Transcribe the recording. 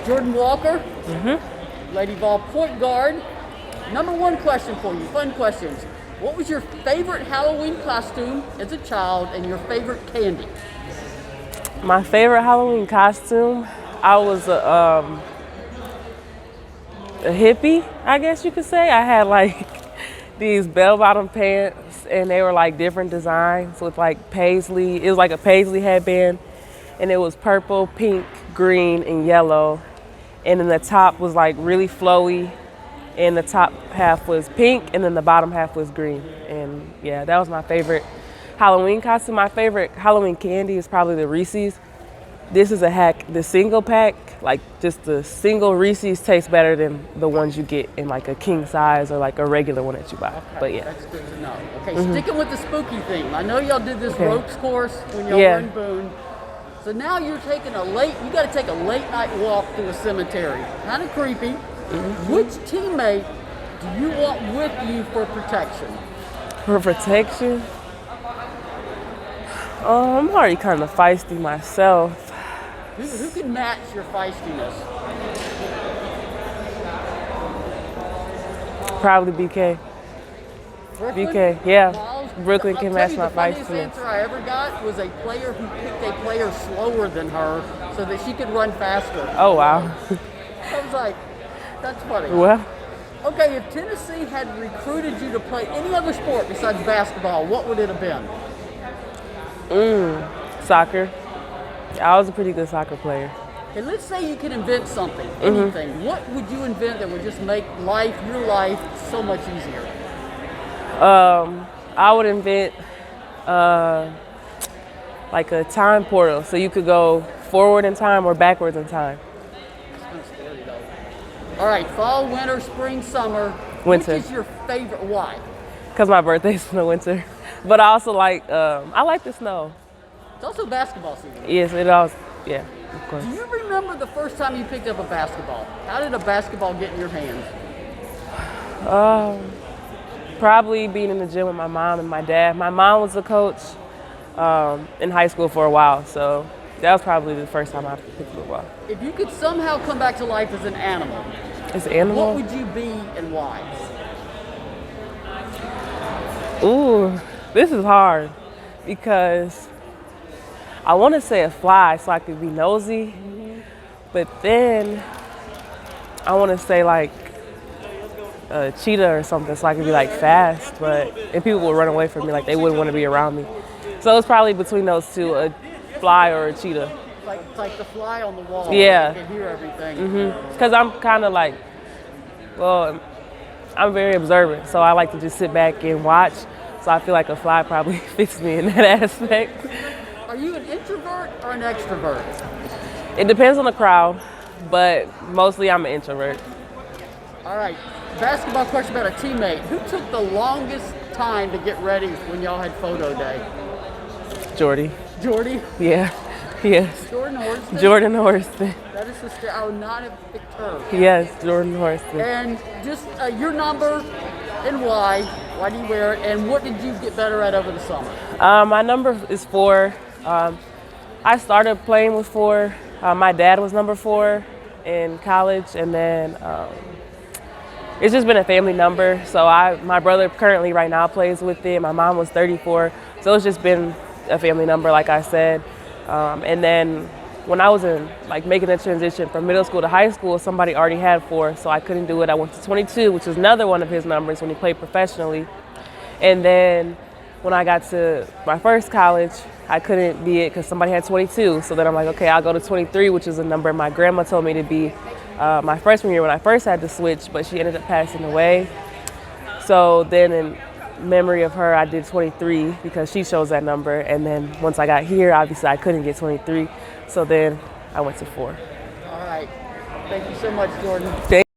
Jordan Walker, Lady Vol point guard. Number one question for you, fun questions. What was your favorite Halloween costume as a child and your favorite candy? My favorite Halloween costume, I was a hippie, I guess you could say. I had like these bell-bottom pants and they were like different designs with like paisley. It was like a paisley headband and it was purple, pink, green, and yellow. And then the top was like really flowy and the top half was pink and then the bottom half was green. And yeah, that was my favorite Halloween costume. My favorite Halloween candy is probably the Reese's. This is a hack. The single pack, like just the single Reese's tastes better than the ones you get in like a king size or like a regular one that you buy. Okay, but yeah. That's good to know. Okay, sticking with the spooky theme. I know y'all did this ropes course when y'all were in Boone. So now you're taking you got to take a late night walk through a cemetery. Kind of creepy. Which teammate do you want with you for protection? For protection? I'm already kind of feisty myself. Who can match your feistiness? Probably BK. Brooklyn? BK, yeah. Miles? Brooklyn I'll can tell match you, my the funniest feistiness. answer I ever got was a player who picked a player slower than her so that she could run faster. Oh, wow. I was like, that's funny. Well, Okay, if Tennessee had recruited you to play any other sport besides basketball, what would it have been? soccer. I was a pretty good soccer player. Okay, let's say you could invent something, anything. What would you invent that would just make your life, so much easier? I would invent like a time portal so you could go forward in time or backwards in time. It's kind of scary though. All right, fall, winter, spring, summer. Winter. Which is your favorite? Why? Because my birthday's in the winter. But I also like, I like the snow. It's also basketball season. Yes, it also, yeah, of course. Do you remember the first time you picked up a basketball? How did a basketball get in your hands? Probably being in the gym with my mom and my dad. My mom was a coach in high school for a while, so that was probably the first time I picked up a ball. If you could somehow come back to life as an animal, It's an animal? what would you be and why? Ooh, this is hard because I want to say a fly so I could be nosy, but then I want to say like a cheetah or something so I could be like fast, and people would run away from me, like they wouldn't want to be around me. So it's probably between those two, a fly or a cheetah. It's like the fly on the wall. Yeah. You can hear everything. Because I'm kind of like, well, I'm very observant, so I like to just sit back and watch. So I feel like a fly probably fits me in that aspect. Are you an introvert or an extrovert? It depends on the crowd, but mostly I'm an introvert. All right. Basketball question about a teammate. Who took the longest time to get ready when y'all had photo day? Jordy. Jordy? Yeah. Yes. Jordan Horston? Jordan Horston. That is I would not have picked her. Yes, Jordan Horston. And just your number and why. Why do you wear it? And what did you get better at over the summer? My number is 4. I started playing with 4. My dad was number 4 in college, and then it's just been a family number. So my brother currently right now plays with it. My mom was 34, so it's just been a family number, like I said. And then when I was making the transition from middle school to high school, somebody already had 4, so I couldn't do it. I went to 22, which is another one of his numbers when he played professionally. And then when I got to my first college, I couldn't be it because somebody had 22. So then I'm like, okay, I'll go to 23, which is a number my grandma told me to be my freshman year when I first had to switch, but she ended up passing away. So then in memory of her, I did 23 because she chose that number. And then once I got here, obviously I couldn't get 23. So then I went to 4. All right. Thank you so much, Jordan.